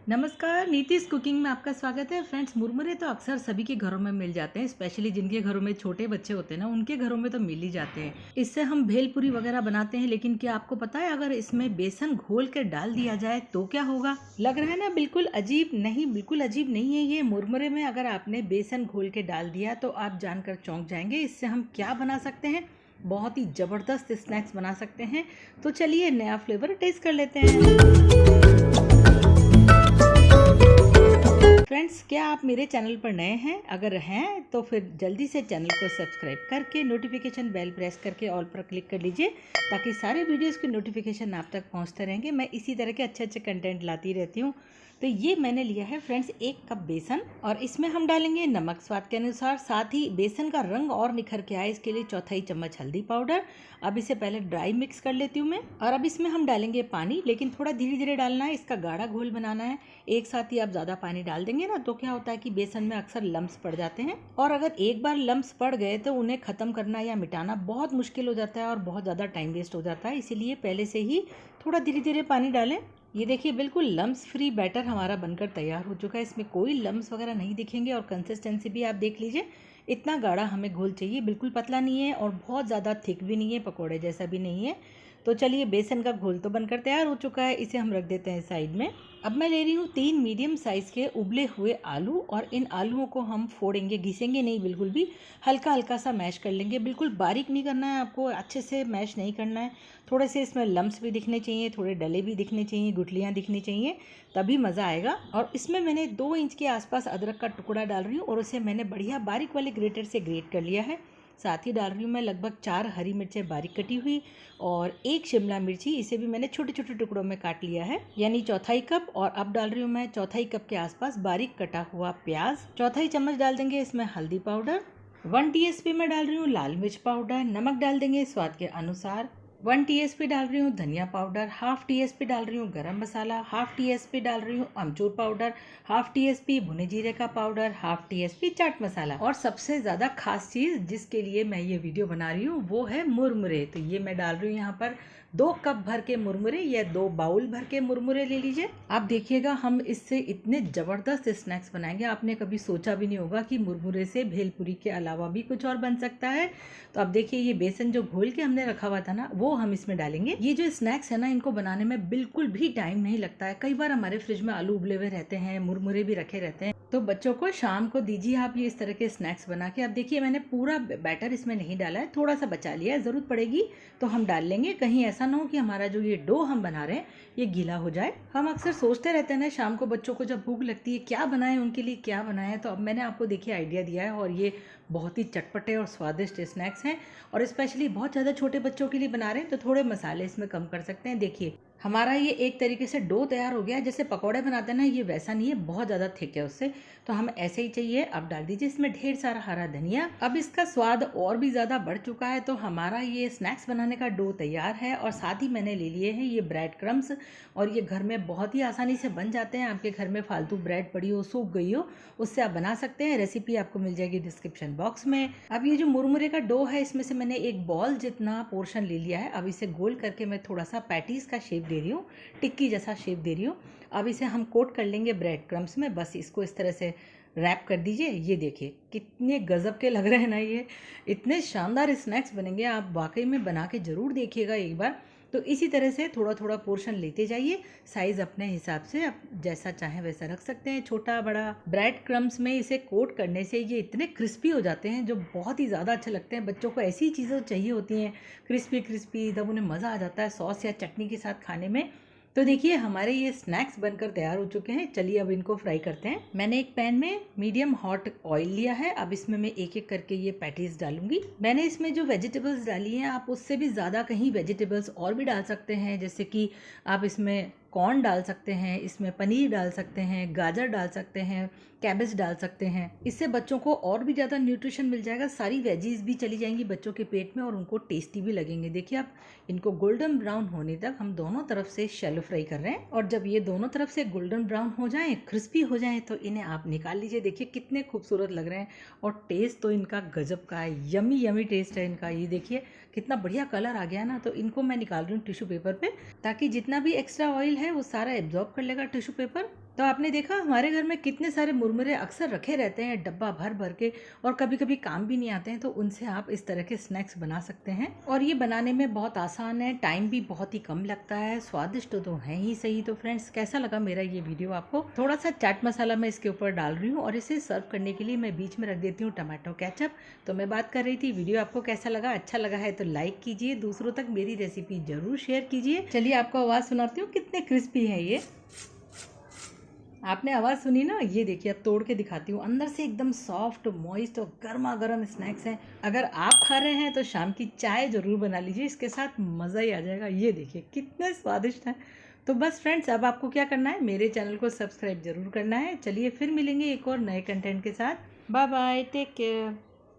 नमस्कार, नीतीश कुकिंग में आपका स्वागत है। फ्रेंड्स, मुरमुरे तो अक्सर सभी के घरों में मिल जाते हैं, स्पेशली जिनके घरों में छोटे बच्चे होते हैं ना, उनके घरों में तो मिल ही जाते हैं। इससे हम भेलपुरी वगैरह बनाते हैं, लेकिन क्या आपको पता है अगर इसमें बेसन घोल कर डाल दिया जाए तो क्या होगा? लग रहा है ना बिल्कुल अजीब? नहीं, बिल्कुल अजीब नहीं है ये। मुरमुरे में अगर आपने बेसन घोल के डाल दिया तो आप जानकर चौंक जाएंगे। इससे हम क्या बना सकते हैं? बहुत ही ज़बरदस्त स्नैक्स बना सकते हैं। तो चलिए नया फ्लेवर टेस्ट कर लेते हैं। फ्रेंड्स, क्या आप मेरे चैनल पर नए हैं? अगर हैं तो फिर जल्दी से चैनल को सब्सक्राइब करके नोटिफिकेशन बेल प्रेस करके ऑल पर क्लिक कर लीजिए, ताकि सारे वीडियोस की नोटिफिकेशन आप तक पहुंचते रहेंगे। मैं इसी तरह के अच्छे अच्छे कंटेंट लाती रहती हूं। तो ये मैंने लिया है फ्रेंड्स 1 कप बेसन, और इसमें हम डालेंगे नमक स्वाद के अनुसार। साथ ही बेसन का रंग और निखर के आए इसके लिए 1/4 चम्मच हल्दी पाउडर। अब इसे पहले ड्राई मिक्स कर लेती हूँ मैं। और अब इसमें हम डालेंगे पानी, लेकिन थोड़ा धीरे धीरे डालना है, इसका गाढ़ा घोल बनाना है। एक साथ ही आप ज़्यादा पानी डाल देंगे ना तो क्या होता है कि बेसन में अक्सर लम्स पड़ जाते हैं, और अगर एक बार लम्स पड़ गए तो उन्हें ख़त्म करना या मिटाना बहुत मुश्किल हो जाता है और बहुत ज़्यादा टाइम वेस्ट हो जाता है। इसीलिए पहले से ही थोड़ा धीरे धीरे पानी डालें। ये देखिए, बिल्कुल लम्स फ्री बैटर हमारा बनकर तैयार हो चुका है। इसमें कोई लम्स वगैरह नहीं दिखेंगे, और कंसिस्टेंसी भी आप देख लीजिए, इतना गाढ़ा हमें घोल चाहिए। बिल्कुल पतला नहीं है और बहुत ज़्यादा थिक भी नहीं है, पकोड़े जैसा भी नहीं है। तो चलिए, बेसन का घोल तो बनकर तैयार हो चुका है, इसे हम रख देते हैं साइड में। अब मैं ले रही हूँ 3 मीडियम साइज़ के उबले हुए आलू, और इन आलूओं को हम फोड़ेंगे, घिसेंगे नहीं, बिल्कुल भी हल्का हल्का सा मैश कर लेंगे। बिल्कुल बारीक नहीं करना है आपको, अच्छे से मैश नहीं करना है। थोड़े से इसमें लम्स भी दिखने चाहिए, थोड़े डले भी दिखने चाहिए, गुठलियाँ दिखनी चाहिए, तभी मज़ा आएगा। और इसमें मैंने 2 इंच के आसपास अदरक का टुकड़ा डाल रही हूँ, और उसे मैंने बढ़िया बारीक वाले ग्रेटर से ग्रेट कर लिया है। साथ ही डाल रही हूँ मैं लगभग 4 हरी मिर्चें बारीक कटी हुई, और 1 शिमला मिर्ची, इसे भी मैंने छोटे छोटे टुकड़ों में काट लिया है, यानी 1/4 कप। और अब डाल रही हूँ मैं 1/4 कप के आसपास बारीक कटा हुआ प्याज। 1/4 चम्मच डाल देंगे इसमें हल्दी पाउडर। 1 टीस्पून में डाल रही हूँ लाल मिर्च पाउडर। नमक डाल देंगे स्वाद के अनुसार। 1 टीस्पून डाल रही हूँ धनिया पाउडर। हाफ टीस्पून डाल रही हूँ गरम मसाला। हाफ टीस्पून डाल रही हूँ अमचूर पाउडर। हाफ टीस्पून भुने जीरे का powder. Half teaspoon chaat masala. और सबसे ज़्यादा खास चीज़ जिसके लिए मैं ये वीडियो बना रही हूँ वो है मुरमुरे। तो ये मैं डाल रही हूँ यहाँ पर 2 कप भर के मुरमुरे, या 2 बाउल भर के मुरमुरे ले लीजिए। आप देखिएगा, हम इससे इतने ज़बरदस्त स्नैक्स बनाएंगे, आपने कभी सोचा भी नहीं होगा कि मुरमुरे से भेलपुरी के अलावा भी कुछ और बन सकता है। तो अब देखिए, ये बेसन जो घोल के हमने रखा हुआ था ना, वो हम इसमें डालेंगे। ये जो स्नैक्स है ना, इनको बनाने में बिल्कुल भी टाइम नहीं लगता है। कई बार हमारे फ्रिज में आलू उबले हुए रहते हैं, मुरमुरे भी रखे रहते हैं, तो बच्चों को शाम को दीजिए आप ये इस तरह के स्नैक्स बना के। अब देखिए, मैंने पूरा बैटर इसमें नहीं डाला है, थोड़ा सा बचा लिया है, ज़रूरत पड़ेगी तो हम डाल लेंगे। कहीं ऐसा ना हो कि हमारा जो ये डो हम बना रहे हैं ये गीला हो जाए। हम अक्सर सोचते रहते हैं ना, शाम को बच्चों को जब भूख लगती है क्या बनाएं, उनके लिए क्या बनाएं। तो अब मैंने आपको देखिए आइडिया दिया है, और ये बहुत ही चटपटे और स्वादिष्ट स्नैक्स हैं, और स्पेशली बहुत ज़्यादा छोटे बच्चों के लिए बना रहे हैं तो थोड़े मसाले इसमें कम कर सकते हैं। देखिए, हमारा ये एक तरीके से डो तैयार हो गया है। जैसे पकौड़े बनाते हैं ना, ये वैसा नहीं है, बहुत ज़्यादा थिक है उससे, तो हमें ऐसे ही चाहिए। अब डाल दीजिए इसमें ढेर सारा हरा धनिया। अब इसका स्वाद और भी ज़्यादा बढ़ चुका है। तो हमारा ये स्नैक्स बनाने का डो तैयार है, और साथ ही मैंने ले लिए हैं ये ब्रेड क्रम्स, और ये घर में बहुत ही आसानी से बन जाते हैं। आपके घर में फालतू ब्रेड पड़ी हो, सूख गई हो, उससे आप बना सकते हैं। रेसिपी आपको मिल जाएगी डिस्क्रिप्शन बॉक्स में। अब ये जो मुरमुरे का डो है, इसमें से मैंने एक बॉल जितना पोर्शन ले लिया है। अब इसे गोल करके मैं थोड़ा सा पैटीज का शेप दे रही हूँ, टिक्की जैसा शेप दे रही हूँ। अब इसे हम कोट कर लेंगे ब्रेड क्रम्स में। बस इसको इस तरह से रैप कर दीजिए। ये देखिए कितने गजब के लग रहे हैं ना, ये इतने शानदार स्नैक्स बनेंगे। आप वाकई में बना के ज़रूर देखिएगा एक बार। तो इसी तरह से थोड़ा थोड़ा पोर्शन लेते जाइए, साइज़ अपने हिसाब से आप जैसा चाहें वैसा रख सकते हैं, छोटा बड़ा। ब्रेड क्रम्स में इसे कोट करने से ये इतने क्रिस्पी हो जाते हैं जो बहुत ही ज़्यादा अच्छे लगते हैं। बच्चों को ऐसी चीज़ें चाहिए होती हैं, क्रिस्पी क्रिस्पी, तब उन्हें मज़ा आ जाता है सॉस या चटनी के साथ खाने में। तो देखिए, हमारे ये स्नैक्स बनकर तैयार हो चुके हैं। चलिए अब इनको फ्राई करते हैं। मैंने एक पैन में मीडियम हॉट ऑयल लिया है। अब इसमें मैं एक एक करके ये पैटीज डालूंगी। मैंने इसमें जो वेजिटेबल्स डाली हैं, आप उससे भी ज़्यादा कहीं वेजिटेबल्स और भी डाल सकते हैं। जैसे कि आप इसमें कॉर्न डाल सकते हैं, इसमें पनीर डाल सकते हैं, गाजर डाल सकते हैं, कैबेज डाल सकते हैं। इससे बच्चों को और भी ज़्यादा न्यूट्रिशन मिल जाएगा, सारी वेजीज भी चली जाएंगी बच्चों के पेट में, और उनको टेस्टी भी लगेंगे। देखिए, आप इनको गोल्डन ब्राउन होने तक हम दोनों तरफ से शैलो फ्राई कर रहे हैं, और जब ये दोनों तरफ से गोल्डन ब्राउन हो जाएं, क्रिस्पी हो जाएं, तो इन्हें आप निकाल लीजिए। देखिए कितने खूबसूरत लग रहे हैं, और टेस्ट तो इनका गजब का है, यमी यमी टेस्ट है इनका। ये देखिए कितना बढ़िया कलर आ गया ना। तो इनको मैं निकाल रही हूँ टिश्यू पेपर पे, ताकि जितना भी एक्स्ट्रा ऑयल है वो सारा एब्जॉर्ब कर लेगा टिश्यू पेपर। तो आपने देखा हमारे घर में कितने सारे मुरमुरे अक्सर रखे रहते हैं डब्बा भर भर के, और कभी कभी काम भी नहीं आते हैं, तो उनसे आप इस तरह के स्नैक्स बना सकते हैं। और ये बनाने में बहुत आसान है, टाइम भी बहुत ही कम लगता है, स्वादिष्ट तो है ही सही। तो फ्रेंड्स, कैसा लगा मेरा ये वीडियो आपको? थोड़ा सा चाट मसाला मैं इसके ऊपर डाल रही हूँ और इसे सर्व करने के लिए मैं बीच में रख देती हूँ टमाटो केचप। तो मैं बात कर रही थी, वीडियो आपको कैसा लगा? अच्छा लगा है तो लाइक कीजिए, दूसरों तक मेरी रेसिपी जरूर शेयर कीजिए। चलिए आपको आवाज़ सुनाती हूँ, कितने क्रिस्पी है ये। आपने आवाज़ सुनी ना? ये देखिए, अब तोड़ के दिखाती हूँ। अंदर से एकदम सॉफ्ट, मॉइस्ट और गर्मा गर्म स्नैक्स हैं। अगर आप खा रहे हैं तो शाम की चाय ज़रूर बना लीजिए, इसके साथ मज़ा ही आ जाएगा। ये देखिए कितने स्वादिष्ट हैं। तो बस फ्रेंड्स, अब आपको क्या करना है, मेरे चैनल को सब्सक्राइब ज़रूर करना है। चलिए फिर मिलेंगे एक और नए कंटेंट के साथ। Bye bye, take care.